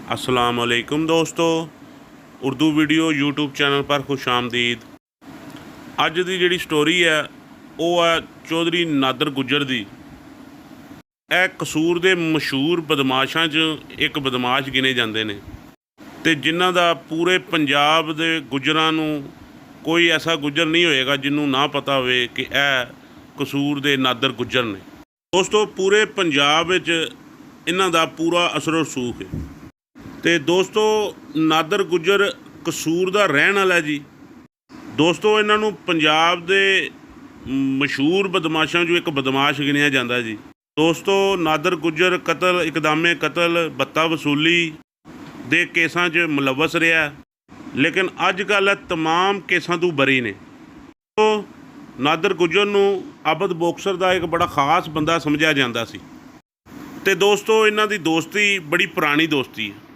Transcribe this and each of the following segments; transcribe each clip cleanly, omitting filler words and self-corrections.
अस्सलाम वालेकुम दोस्तों, उर्दू वीडियो यूट्यूब चैनल पर खुश आमदीद। अज की जी स्टोरी है वह है चौधरी नादर गुज्जर की। यह कसूर के मशहूर बदमाशों च एक बदमाश गिने जाते हैं तो जिन्हों का पूरे पंजाब के गुज्जरां नूं कोई ऐसा गुज्जर नहीं होएगा जिन्हों ना पता हो कि यह कसूर के नादर गुज्जर ने। दोस्तों पूरे पंजाब इन्हां दा पूरा असर रसूख है। तो दोस्तों नादर गुज्जर कसूर का रहन वाला है जी। दोस्तों इन्हों पंजाब के मशहूर बदमाशों चों एक बदमाश गिनिया जाता है जी। दोस्तों नादर गुज्जर कतल इकदामे कतल बत्ता वसूली दे केसां च मुलवस रहा, लेकिन अजकल तमाम केसां तो बरी ने। तो नादर गुज्जर नूं अबद बॉक्सर का एक बड़ा खास बंदा समझा जाता सी। ते दोस्तों इन्हां दी दोस्ती बड़ी पुरानी दोस्ती है।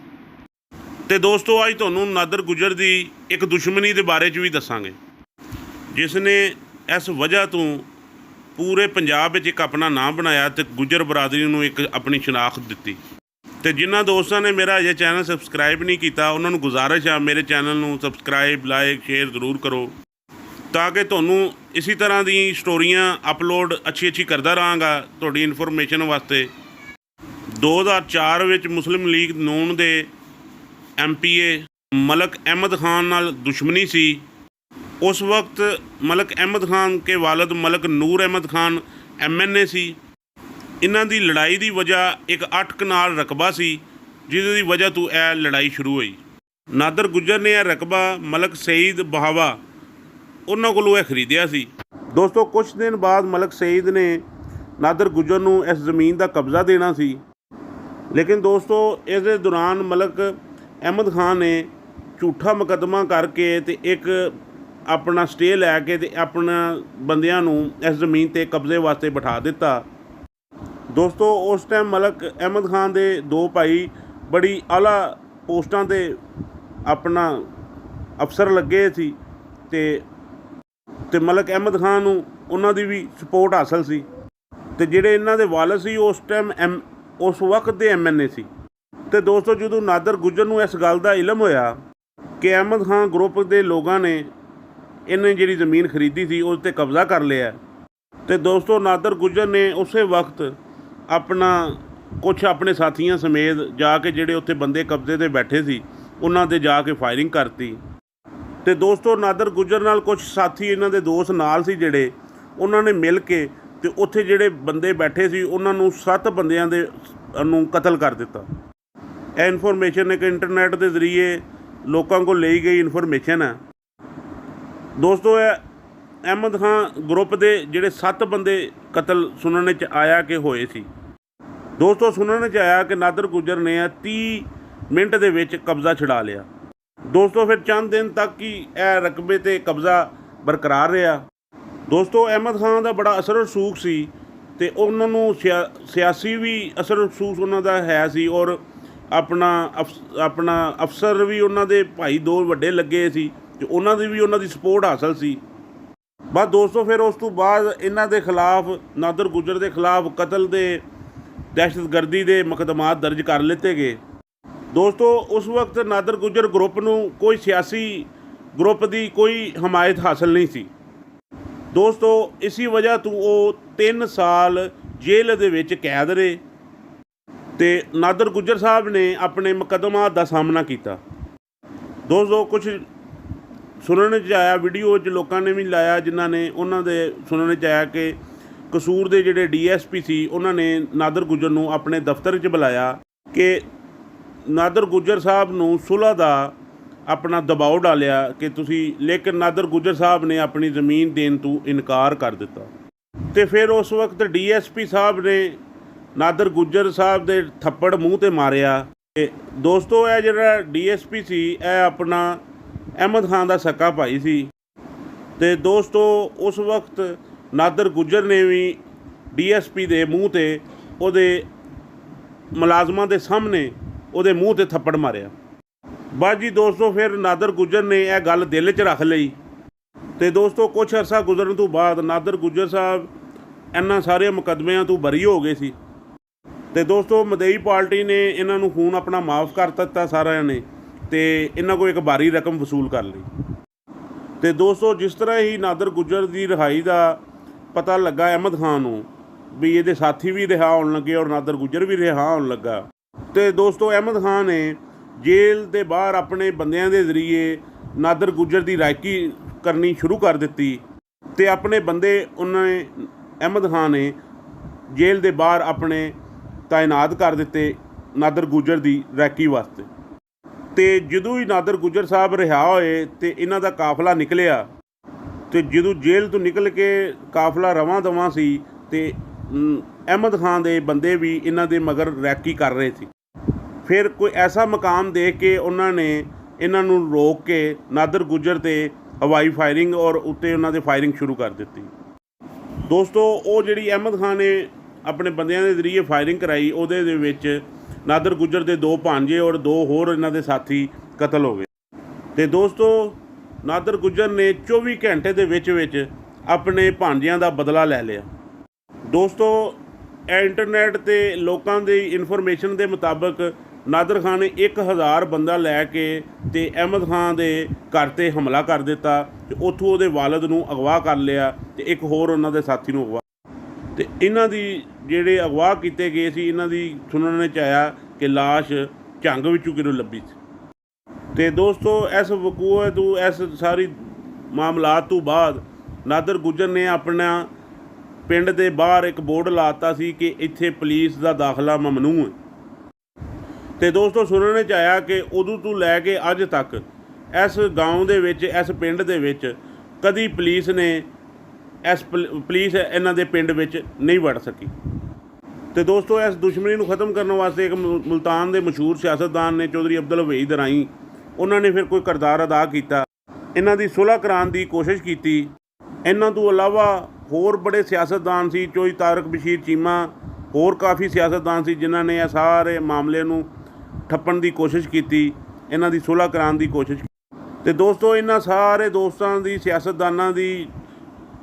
तो दोस्तों अज तुहानूं नादर गुज्जर की एक दुश्मनी के बारे भी दसांगे जिसने इस वजह तो पूरे पंजाब एक अपना नाम बनाया तो गुज्जर बरादरी नूं एक अपनी शनाख्त दी। तो जिन्होंने दोस्तों ने मेरा अजे चैनल सबसक्राइब नहीं किया उन्होंने गुजारिश है मेरे चैनल नूं सबसक्राइब लाइक शेयर जरूर करो ताकि तुहानूं इसी तरह की स्टोरियां अपलोड अच्छी करता रहांगा तुहाडी इन्फॉर्मेशन वास्ते। 2004 में मुस्लिम लीग नून के MPA मलक अहमद खान नाल दुश्मनी सी। उस वक्त मलक अहमद खान के वालद मलक नूर अहमद खान MNA सी। इन्हां दी लड़ाई की वजह एक 8 कनाल रकबा सी जिसकी वजह तो यह लड़ाई शुरू हुई। नादर गुज्जर ने यह रकबा मलक सईद बहावा उन्होंने कोलों खरीदिया सी। दोस्तों कुछ दिन बाद मलक सईद ने नादर गुज्जर नूं इस ज़मीन का कब्ज़ा देना सी, लेकिन दोस्तों इस दौरान मलक अहमद खान ने झूठा मुकदमा करके ते एक अपना स्टे लैके ते अपना बंदियां नूं इस ज़मीन ते कब्जे वास्ते बिठा दिता। दोस्तों उस टाइम मलक अहमद खान दे दो भाई बड़ी आला पोस्टां ते अपना अफसर लगे सी ते मलक अहमद खान नूं उन्हां दी भी सपोर्ट हासिल सी। ते जिहड़े इन्हां दे वालिद सी उस टाइम उस वक्त दे MNA सी। तो दोस्तों जो नादर गुज्जर नूं इस गल का इलम होया कि अहमद खान ग्रुप के लोगों ने इन्हें जी ज़मीन खरीदी थी उस पर कब्ज़ा कर लिया। तो दोस्तों नादर गुज्जर ने उस वक्त अपना कुछ अपने साथियों समेत जाके जिहड़े उत्थे बंदे कब्जे ते बैठे सी उन्हां ते जाके फायरिंग करती। तो दोस्तों नादर गुज्जर नाल कुछ साथी इन्हां दे दोस्त नाल सी जिहड़े उन्होंने मिल के ते उत्थे जिहड़े बंदे बैठे सी उन्हां नूं 7 बंदियां दे नूं कतल कर दिता। यह इन्फॉर्मेशन एक इंटरनेट के जरिए लोगों को ली गई इन्फॉर्मेशन है। दोस्तों अहमद खान ग्रुप के जिहड़े 7 बंदे कतल सुनने च आया कि होए सी। दोस्तों सुनने च आया कि नादर गुज्जर ने 30 मिनट के विच कब्ज़ा छड़ा लिया। दोस्तों फिर चंद दिन तक ही यह रकबे ते कब्ज़ा बरकरार रहा। दोस्तों अहमद खान का बड़ा असर रसूख सी ते उन्होंने सियासी भी असर रसूख उन्हों का है सी और अपना अफसर भी उन्होंने भाई 2 वड्डे लगे सी ते उन्होंने भी उन्होंने सपोर्ट हासिल सी। बस दोस्तों फिर उस तो बाद इन्हां दे खिलाफ नादर गुज्जर के खिलाफ कतल दे दहशतगर्दी के मुकदमात दर्ज कर लिते गए। दोस्तों उस वक्त नादर गुज्जर ग्रुप नूं कोई सियासी ग्रुप की कोई हमायत हासिल नहीं सी। दोस्तों इसी वजह तो वो 3 साल जेल दे विच कैद रहे ते नादर गुज्जर साहब ने अपने मुकदमात का सामना किया। दोस्तों कुछ सुनने च आया वीडियो लोगों ने भी लाया जिन्होंने उन्होंने सुनने च आया कि कसूर के जिहड़े DSP सी उन्होंने नादर गुज्जर नूं अपने दफ्तर च बुलाया कि नादर गुज्जर साहब नूं सुलह का अपना दबाव डालिया कि तुसी, लेकिन नादर गुज्जर साहब ने अपनी ज़मीन देने तो इनकार कर दिता। तो फिर उस वक्त DSP साहब ने नादर गुज्जर साहब दे थप्पड़ मूँह ते मारिया। दोस्तों यह जिहड़ा DSP सी यह अपना अहमद खान का सक्का भाई सी। ते दोस्तों उस वक्त नादर गुज्जर ने भी DSP दे मूँह ते उहदे मुलाजमां दे सामने उहदे मूँह ते थप्पड़ मारिया। बस जी दोस्तों फिर नादर गुज्जर ने यह गल दिल च रख लई। तो दोस्तों कुछ अरसा गुजरन तो बाद नादर गुज्जर साहब इन्हां सारे मुकदमिਆਂ तो बरी हो गए सी। ਤੇ ਦੋਸਤੋ ਮਦਈ ਪਾਰਟੀ ਨੇ ਇਹਨਾਂ ਨੂੰ ਖੂਨ ਆਪਣਾ ਮਾफ़ ਕਰ ਦਿੱਤਾ ਸਾਰਿਆਂ ਨੇ, ਤੇ ਇਹਨਾਂ ਕੋਲ ਇੱਕ ਭਾਰੀ ਰਕਮ ਵਸੂਲ ਕਰ ਲਈ। ਤੇ ਦੋਸਤੋ ਜਿਸ ਤਰ੍ਹਾਂ ਹੀ ਨਾਦਰ ਗੁੱਜਰ ਦੀ ਰਿਹਾਈ ਦਾ ਪਤਾ ਲੱਗਾ ਅਹਿਮਦ ਖਾਨ ਨੂੰ ਵੀ ਇਹਦੇ ਸਾਥੀ ਵੀ ਰਿਹਾ ਹੋਣ ਲੱਗੇ ਔਰ ਨਾਦਰ ਗੁੱਜਰ ਵੀ ਰਿਹਾ ਹੋਣ ਲੱਗਾ, ਤੇ ਦੋਸਤੋ ਅਹਿਮਦ ਖਾਨ ਨੇ ਜੇਲ੍ਹ ਦੇ ਬਾਹਰ ਆਪਣੇ ਬੰਦਿਆਂ ਦੇ ਜ਼ਰੀਏ ਨਾਦਰ ਗੁੱਜਰ ਦੀ ਰਾਇਕੀ ਕਰਨੀ ਸ਼ੁਰੂ ਕਰ ਦਿੱਤੀ। ਤੇ ਆਪਣੇ ਬੰਦੇ ਉਹਨਾਂ ਨੇ ਅਹਿਮਦ ਖਾਨ ਨੇ ਜੇਲ੍ਹ ਦੇ ਬਾਹਰ ਆਪਣੇ ਤਾਇਨਾਤ ਕਰ ਦਿੱਤੇ ਨਾਦਰ ਗੁੱਜਰ ਦੀ ਰਾਇਕੀ ਵਾਸਤੇ। ਤੇ ਜਦੋਂ ਹੀ ਨਾਦਰ ਗੁੱਜਰ ਸਾਹਿਬ ਰਿਹਾ ਹੋਏ ਤੇ ਇਹਨਾਂ ਦਾ ਕਾਫਲਾ ਨਿਕਲਿਆ, ਤੇ ਜਦੋਂ ਜੇਲ੍ਹ ਤੋਂ ਨਿਕਲ ਕੇ ਕਾਫਲਾ ਰਵਾਂ ਦਵਾਂ ਸੀ ਤੇ ਅਹਿਮਦ ਖਾਨ ਦੇ ਬੰਦੇ ਵੀ ਇਹਨਾਂ ਦੇ ਮਗਰ ਰੈਕੀ ਕਰ ਰਹੇ ਸੀ। ਫਿਰ ਕੋਈ ਐਸਾ ਮਕਾਮ ਦੇਖ ਕੇ ਉਹਨਾਂ ਨੇ ਇਹਨਾਂ ਨੂੰ ਰੋਕ ਕੇ ਨਾਦਰ ਗੁੱਜਰ 'ਤੇ ਹਵਾਈ ਫਾਇਰਿੰਗ ਔਰ ਉੱਤੇ ਉਹਨਾਂ ਦੇ ਫਾਇਰਿੰਗ ਸ਼ੁਰੂ ਕਰ ਦਿੱਤੀ। ਦੋਸਤੋ ਉਹ ਜਿਹੜੀ ਅਹਿਮਦ ਖਾਨ ਨੇ ਆਪਣੇ ਬੰਦਿਆਂ ਦੇ ਜ਼ਰੀਏ ਫਾਇਰਿੰਗ ਕਰਾਈ, ਉਹਦੇ ਦੇ ਵਿੱਚ ਨਾਦਰ ਗੁੱਜਰ ਦੇ 2 ਭਾਂਜੇ ਔਰ 2 ਹੋਰ ਇਹਨਾਂ ਦੇ ਸਾਥੀ ਕਤਲ ਹੋ ਗਏ। ਤੇ ਦੋਸਤੋ ਨਾਦਰ ਗੁੱਜਰ ਨੇ 24 ਘੰਟੇ ਦੇ ਵਿੱਚ ਆਪਣੇ ਭਾਂਜਿਆਂ ਦਾ ਬਦਲਾ ਲੈ ਲਿਆ। ਦੋਸਤੋ ਇੰਟਰਨੈਟ 'ਤੇ ਲੋਕਾਂ ਦੀ ਇਨਫੋਰਮੇਸ਼ਨ ਦੇ ਮੁਤਾਬਕ ਨਾਦਰ ਖਾਨ ਨੇ 1000 ਬੰਦਾ ਲੈ ਕੇ ਤੇ ਅਹਿਮਦ ਖਾਨ ਦੇ ਘਰ 'ਤੇ ਹਮਲਾ ਕਰ ਦਿੱਤਾ ਤੇ ਉੱਥੋਂ ਉਹਦੇ ਵਾਲਦ ਨੂੰ ਅਗਵਾ ਕਰ ਲਿਆ ਤੇ ਇੱਕ ਹੋਰ ਉਹਨਾਂ ਦੇ ਸਾਥੀ ਨੂੰ ਅਗਵਾ। ਤੇ ਇਹਨਾਂ ਦੀ ਜਿਹੜੇ ਅਗਵਾ ਕੀਤੇ ਗਏ ਸੀ, ਇਹਨਾਂ ਦੀ ਸੁਣਨ 'ਚ ਆਇਆ ਕਿ ਲਾਸ਼ ਝੰਗ ਵਿੱਚੋਂ ਕਿਰੋਂ ਲੱਭੀ ਸੀ। ਤੇ ਦੋਸਤੋ ਇਸ ਵਕੂਏ ਤੋਂ, ਇਸ ਸਾਰੀ ਮਾਮਲਾਤ ਤੋਂ ਬਾਅਦ ਨਾਦਰ ਗੁੱਜਰ ਨੇ ਆਪਣਾ ਪਿੰਡ ਦੇ ਬਾਹਰ ਇੱਕ ਬੋਰਡ ਲਾਤਾ ਸੀ ਕਿ ਇੱਥੇ ਪੁਲਿਸ ਦਾ ਦਾਖਲਾ ਮਮਨੂਅ ਹੈ। ਤੇ ਦੋਸਤੋ ਸੁਣਨ 'ਚ ਆਇਆ ਕਿ ਉਦੋਂ ਤੋਂ ਲੈ ਕੇ ਅੱਜ ਤੱਕ ਇਸ ਗਾਉਂ ਦੇ ਵਿੱਚ, ਇਸ ਪਿੰਡ ਦੇ ਵਿੱਚ ਕਦੀ ਪੁਲਿਸ ਇਹਨਾਂ ਦੇ ਪਿੰਡ ਵਿੱਚ ਨਹੀਂ ਵੜ ਸਕੀ। ਤੇ ਦੋਸਤੋ ਇਸ ਦੁਸ਼ਮਣੀ ਨੂੰ ਖ਼ਤਮ ਕਰਨ ਵਾਸਤੇ ਇੱਕ ਮੁਲਤਾਨ ਦੇ ਮਸ਼ਹੂਰ ਸਿਆਸਤਦਾਨ ਨੇ ਚੌਧਰੀ ਅਬਦੁਲ ਵਹੀਦ ਰਾਹੀਂ, ਉਹਨਾਂ ਨੇ ਫਿਰ ਕੋਈ ਕਿਰਦਾਰ ਅਦਾ ਕੀਤਾ, ਇਹਨਾਂ ਦੀ ਸੁਲ੍ਹਾ ਕਰਾਉਣ ਦੀ ਕੋਸ਼ਿਸ਼ ਕੀਤੀ। ਇਹਨਾਂ ਤੋਂ ਇਲਾਵਾ ਹੋਰ ਬੜੇ ਸਿਆਸਤਦਾਨ ਸੀ, ਚੌਧਰੀ ਤਾਰਕ ਬਸ਼ੀਰ ਚੀਮਾ, ਹੋਰ ਕਾਫੀ ਸਿਆਸਤਦਾਨ ਸੀ ਜਿਨ੍ਹਾਂ ਨੇ ਇਹ ਸਾਰੇ ਮਾਮਲੇ ਨੂੰ ਠੱਪਣ ਦੀ ਕੋਸ਼ਿਸ਼ ਕੀਤੀ, ਇਹਨਾਂ ਦੀ ਸੁਲ੍ਹਾ ਕਰਾਉਣ ਦੀ ਕੋਸ਼ਿਸ਼ ਕੀਤੀ। ਤੇ ਦੋਸਤੋ ਇਹਨਾਂ ਸਾਰੇ ਦੋਸਤਾਂ ਦੀ, ਸਿਆਸਤਦਾਨਾਂ ਦੀ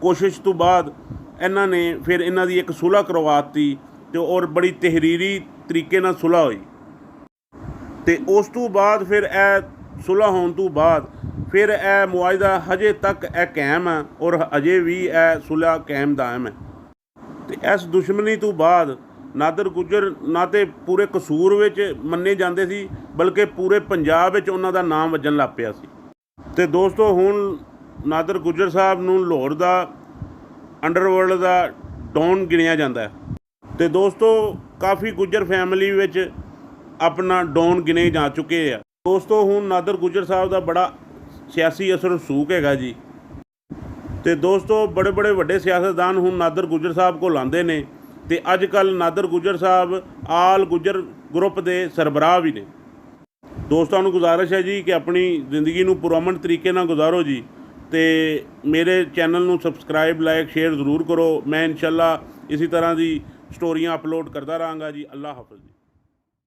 ਕੋਸ਼ਿਸ਼ ਤੋਂ ਬਾਅਦ ਇਹਨਾਂ ਨੇ ਫਿਰ ਇਹਨਾਂ ਦੀ ਇੱਕ ਸੁਲ੍ਹਾ ਕਰਵਾਤੀ ਤੇ ਔਰ ਬੜੀ ਤਹਿਰੀਰੀ ਤਰੀਕੇ ਨਾਲ ਸੁਲ੍ਹਾ ਹੋਈ। ਤੇ ਉਸ ਤੋਂ ਬਾਅਦ ਫਿਰ ਇਹ ਸੁਲ੍ਹਾ ਹੋਣ ਤੋਂ ਬਾਅਦ ਫਿਰ ਇਹ ਮੁਆਹਦਾ ਹਜੇ ਤੱਕ ਇਹ ਕਾਇਮ ਹੈ ਔਰ ਅਜੇ ਵੀ ਇਹ ਸੁਲ੍ਹਾ ਕਾਇਮ ਦਾਇਮ ਹੈ। ਤੇ ਇਸ ਦੁਸ਼ਮਣੀ ਤੋਂ ਬਾਅਦ ਨਾਦਰ ਗੁੱਜਰ ਨਾ ਤਾਂ ਪੂਰੇ ਕਸੂਰ ਵਿੱਚ ਮੰਨੇ ਜਾਂਦੇ ਸੀ, ਬਲਕਿ ਪੂਰੇ ਪੰਜਾਬ ਵਿੱਚ ਉਹਨਾਂ ਦਾ ਨਾਮ ਵੱਜਣ ਲੱਗ ਪਿਆ ਸੀ। ਤੇ ਦੋਸਤੋ ਹੁਣ ਨਾਦਰ ਗੁੱਜਰ ਸਾਹਿਬ ਨੂੰ ਲਾਹੌਰ ਦਾ ਅੰਡਰਵਰਲਡ ਦਾ ਡੌਨ ਗਿਣਿਆ ਜਾਂਦਾ ਹੈ। ਤੇ ਦੋਸਤੋ ਕਾਫੀ ਗੁੱਜਰ ਫੈਮਿਲੀ ਵਿੱਚ ਆਪਣਾ ਡੌਨ ਗਿਣੇ ਜਾ ਚੁੱਕੇ ਆ। ਦੋਸਤੋ ਹੁਣ ਨਾਦਰ ਗੁੱਜਰ ਸਾਹਿਬ ਦਾ ਬੜਾ ਸਿਆਸੀ ਅਸਰ ਰਸੂਖ ਹੈਗਾ ਜੀ। ਤੇ ਦੋਸਤੋ ਬੜੇ ਬੜੇ ਵੱਡੇ ਸਿਆਸਤਦਾਨ ਹੁਣ ਨਾਦਰ ਗੁੱਜਰ ਸਾਹਿਬ ਕੋਲ ਆਉਂਦੇ ਨੇ ਤੇ ਅੱਜ ਕੱਲ੍ਹ ਨਾਦਰ ਗੁੱਜਰ ਸਾਹਿਬ ਆਲ ਗੁੱਜਰ ਗਰੁੱਪ ਦੇ ਸਰਬਰਾਹ ਵੀ ਨੇ। ਦੋਸਤਾਂ ਨੂੰ ਗੁਜ਼ਾਰਿਸ਼ ਹੈ ਜੀ ਕਿ ਆਪਣੀ ਜ਼ਿੰਦਗੀ ਨੂੰ ਪੁਰਅਮਨ ਤਰੀਕੇ ਨਾਲ ਗੁਜ਼ਾਰੋ ਜੀ। ਤੇ ਮੇਰੇ ਚੈਨਲ ਨੂੰ ਸਬਸਕ੍ਰਾਈਬ, ਲਾਈਕ, ਸ਼ੇਅਰ ਜ਼ਰੂਰ ਕਰੋ। ਮੈਂ ਇਨਸ਼ਾਅੱਲਾ ਇਸੇ ਤਰ੍ਹਾਂ ਦੀ ਸਟੋਰੀਆਂ ਅਪਲੋਡ ਕਰਦਾ ਰਹਾਂਗਾ ਜੀ। ਅੱਲਾ ਹਾਫਿਜ਼।